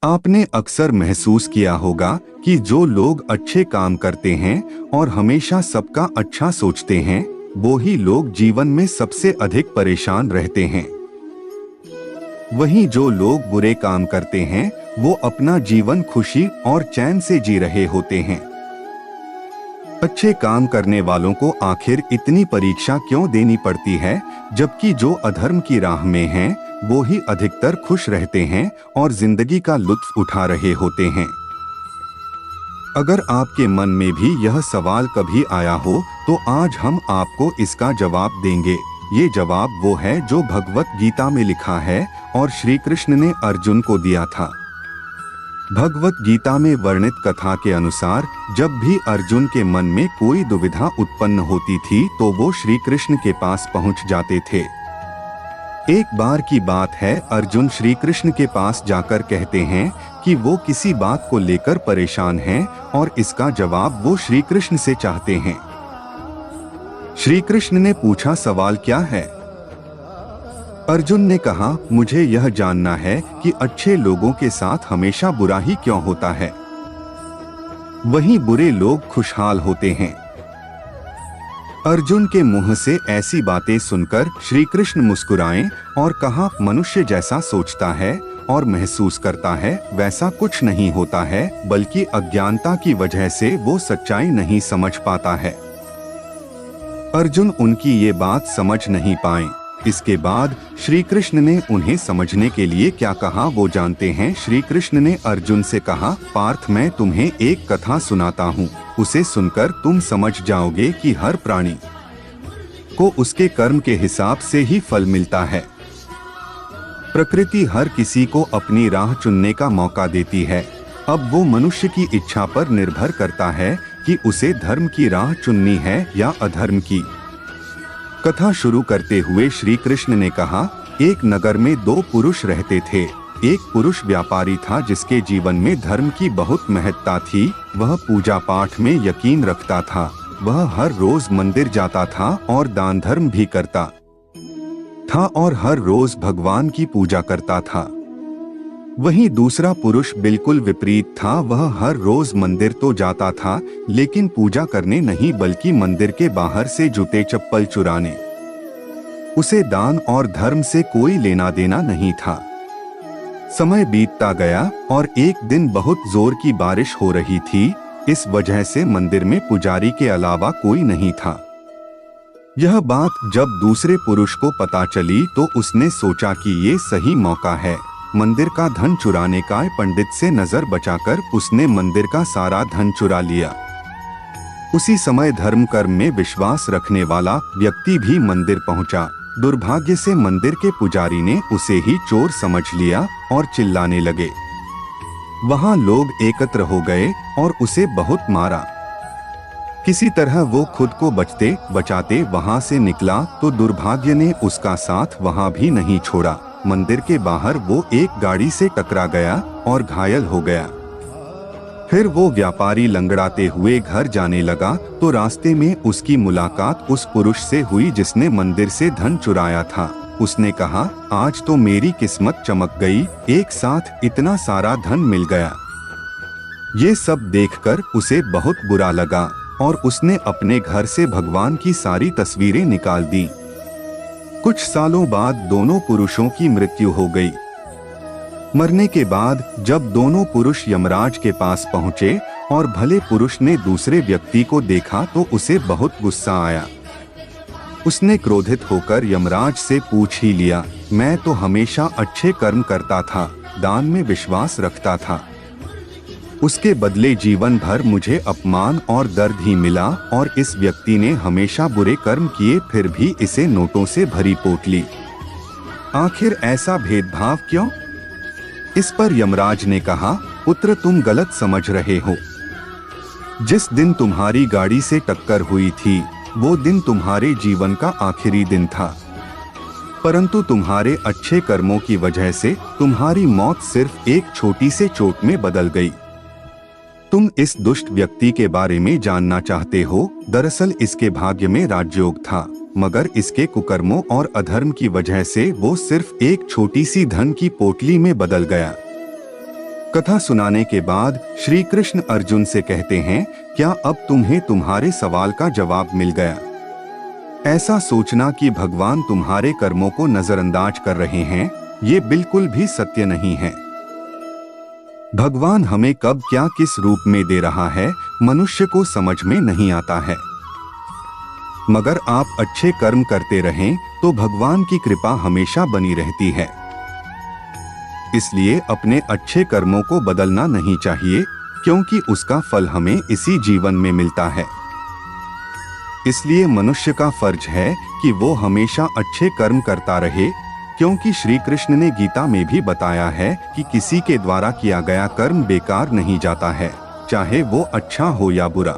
आपने अक्सर महसूस किया होगा कि जो लोग अच्छे काम करते हैं और हमेशा सबका अच्छा सोचते हैं, वो ही लोग जीवन में सबसे अधिक परेशान रहते हैं। वहीं जो लोग बुरे काम करते हैं, वो अपना जीवन खुशी और चैन से जी रहे होते हैं। अच्छे काम करने वालों को आखिर इतनी परीक्षा क्यों देनी पड़ती है, जबकि जो अधर्म की राह में हैं, वो ही अधिकतर खुश रहते हैं और जिंदगी का लुत्फ उठा रहे होते हैं। अगर आपके मन में भी यह सवाल कभी आया हो, तो आज हम आपको इसका जवाब देंगे। ये जवाब वो है जो भगवत गीता में लिखा है और श्री कृष्ण ने अर्जुन को दिया था। भगवत गीता में वर्णित कथा के अनुसार जब भी अर्जुन के मन में कोई दुविधा उत्पन्न होती थी, तो वो श्री कृष्ण के पास पहुंच जाते थे। एक बार की बात है, अर्जुन श्री कृष्ण के पास जाकर कहते हैं कि वो किसी बात को लेकर परेशान हैं और इसका जवाब वो श्री कृष्ण से चाहते हैं। श्री कृष्ण ने पूछा, सवाल क्या है? अर्जुन ने कहा, मुझे यह जानना है कि अच्छे लोगों के साथ हमेशा बुरा ही क्यों होता है, वहीं बुरे लोग खुशहाल होते हैं। अर्जुन के मुंह से ऐसी बातें सुनकर श्री कृष्ण मुस्कुराए और कहा, मनुष्य जैसा सोचता है और महसूस करता है, वैसा कुछ नहीं होता है, बल्कि अज्ञानता की वजह से वो सच्चाई नहीं समझ पाता है। अर्जुन उनकी ये बात समझ नहीं पाए। इसके बाद श्री कृष्ण ने उन्हें समझने के लिए क्या कहा वो जानते हैं। श्री कृष्ण ने अर्जुन से कहा, पार्थ, मैं तुम्हें एक कथा सुनाता हूँ, उसे सुनकर तुम समझ जाओगे कि हर प्राणी को उसके कर्म के हिसाब से ही फल मिलता है। प्रकृति हर किसी को अपनी राह चुनने का मौका देती है। अब वो मनुष्य की इच्छा पर निर्भर करता है कि उसे धर्म की राह चुननी है या अधर्म की। कथा शुरू करते हुए श्री कृष्ण ने कहा, एक नगर में दो पुरुष रहते थे। एक पुरुष व्यापारी था जिसके जीवन में धर्म की बहुत महत्ता थी। वह पूजा पाठ में यकीन रखता था। वह हर रोज मंदिर जाता था और दान धर्म भी करता था और हर रोज भगवान की पूजा करता था। वहीं दूसरा पुरुष बिल्कुल विपरीत था। वह हर रोज मंदिर तो जाता था, लेकिन पूजा करने नहीं बल्कि मंदिर के बाहर से जूते चप्पल चुराने। उसे दान और धर्म से कोई लेना देना नहीं था। समय बीतता गया और एक दिन बहुत जोर की बारिश हो रही थी। इस वजह से मंदिर में पुजारी के अलावा कोई नहीं था। यह बात जब दूसरे पुरुष को पता चली तो उसने सोचा कि ये सही मौका है मंदिर का धन चुराने का। पंडित से नजर बचाकर उसने मंदिर का सारा धन चुरा लिया। उसी समय धर्म कर्म में विश्वास रखने वाला व्यक्ति भी मंदिर पहुंचा। दुर्भाग्य से मंदिर के पुजारी ने उसे ही चोर समझ लिया और चिल्लाने लगे। वहां लोग एकत्र हो गए और उसे बहुत मारा। किसी तरह वो खुद को बचते बचाते वहां से निकला तो दुर्भाग्य ने उसका साथ वहां भी नहीं छोड़ा। मंदिर के बाहर वो एक गाड़ी से टकरा गया और घायल हो गया। फिर वो व्यापारी लंगड़ाते हुए घर जाने लगा तो रास्ते में उसकी मुलाकात उस पुरुष से हुई जिसने मंदिर से धन चुराया था। उसने कहा, आज तो मेरी किस्मत चमक गई, एक साथ इतना सारा धन मिल गया। ये सब देखकर उसे बहुत बुरा लगा और उसने अपने घर से भगवान की सारी तस्वीरें निकाल दी। कुछ सालों बाद दोनों पुरुषों की मृत्यु हो गई। मरने के बाद जब दोनों पुरुष यमराज के पास पहुंचे और भले पुरुष ने दूसरे व्यक्ति को देखा तो उसे बहुत गुस्सा आया। उसने क्रोधित होकर यमराज से पूछ ही लिया, मैं तो हमेशा अच्छे कर्म करता था, दान में विश्वास रखता था, उसके बदले जीवन भर मुझे अपमान और दर्द ही मिला और इस व्यक्ति ने हमेशा बुरे कर्म किए फिर भी इसे नोटों से भरी पोटली। आखिर ऐसा भेदभाव क्यों? इस पर यमराज ने कहा, पुत्र, तुम गलत समझ रहे हो। जिस दिन तुम्हारी गाड़ी से टक्कर हुई थी वो दिन तुम्हारे जीवन का आखिरी दिन था, परंतु तुम्हारे अच्छे कर्मों की वजह से तुम्हारी मौत सिर्फ एक छोटी से चोट में बदल गई। तुम इस दुष्ट व्यक्ति के बारे में जानना चाहते हो। दरअसल इसके भाग्य में राजयोग था, मगर इसके कुकर्मों और अधर्म की वजह से वो सिर्फ एक छोटी सी धन की पोटली में बदल गया। कथा सुनाने के बाद श्री कृष्ण अर्जुन से कहते हैं, क्या अब तुम्हें तुम्हारे सवाल का जवाब मिल गया? ऐसा सोचना कि भगवान तुम्हारे कर्मों को नजरअंदाज कर रहे हैं, ये बिल्कुल भी सत्य नहीं है। भगवान हमें कब क्या किस रूप में दे रहा है, मनुष्य को समझ में नहीं आता है। मगर आप अच्छे कर्म करते रहें तो भगवान की कृपा हमेशा बनी रहती है। इसलिए अपने अच्छे कर्मों को बदलना नहीं चाहिए, क्योंकि उसका फल हमें इसी जीवन में मिलता है। इसलिए मनुष्य का फर्ज है कि वो हमेशा अच्छे कर्म करता रहे, क्योंकि श्री कृष्ण ने गीता में भी बताया है कि किसी के द्वारा किया गया कर्म बेकार नहीं जाता है, चाहे वो अच्छा हो या बुरा।